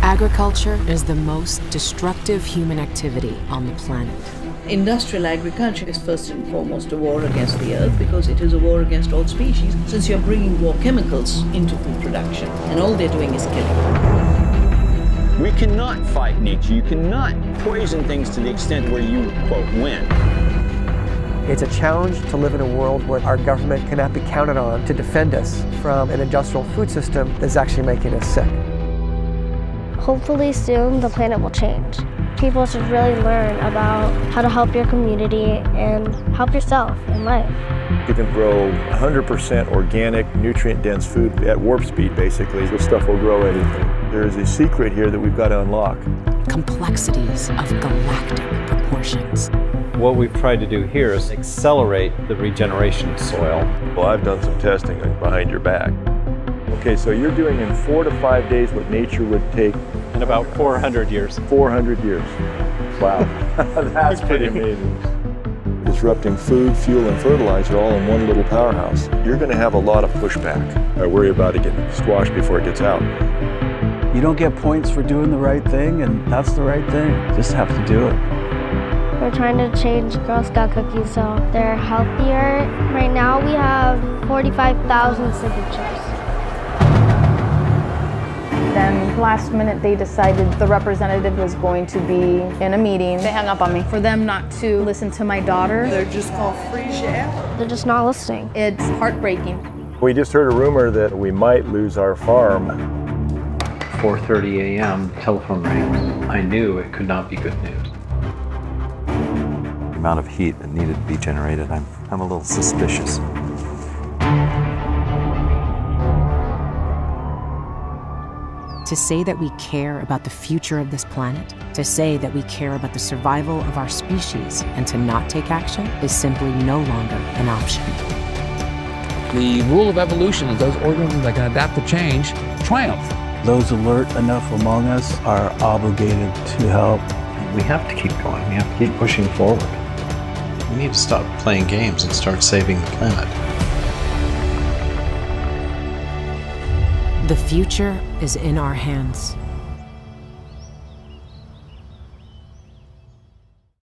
Agriculture is the most destructive human activity on the planet. Industrial agriculture is first and foremost a war against the earth because it is a war against all species, since you're bringing raw chemicals into food production and all they're doing is killing. We cannot fight nature. You cannot poison things to the extent where you, quote, win. It's a challenge to live in a world where our government cannot be counted on to defend us from an industrial food system that's actually making us sick. Hopefully soon the planet will change. People should really learn about how to help your community and help yourself in life. You can grow 100% organic, nutrient-dense food at warp speed, basically. This stuff will grow anything. There is a secret here that we've got to unlock. Complexities of galactic proportions. What we've tried to do here is accelerate the regeneration of soil. Well, I've done some testing behind your back. Okay, so you're doing in 4 to 5 days what nature would take in about 400 years. 400 years. Wow, that's pretty amazing. Disrupting food, fuel, and fertilizer all in one little powerhouse. You're going to have a lot of pushback. I worry about it getting squashed before it gets out. You don't get points for doing the right thing, and that's the right thing. You just have to do it. We're trying to change Girl Scout cookies so they're healthier. Right now we have 45,000 signatures. Then last minute they decided the representative was going to be in a meeting. They hung up on me. For them not to listen to my daughter. They're just called free share. They're just not listening. It's heartbreaking. We just heard a rumor that we might lose our farm. 4:30 a.m. telephone rang. I knew it could not be good news. The amount of heat that needed to be generated, I'm a little suspicious. To say that we care about the future of this planet, to say that we care about the survival of our species, and to not take action is simply no longer an option. The rule of evolution is those organisms that can adapt to change triumph. Those alert enough among us are obligated to help. We have to keep going. We have to keep pushing forward. We need to stop playing games and start saving the planet. The future is in our hands.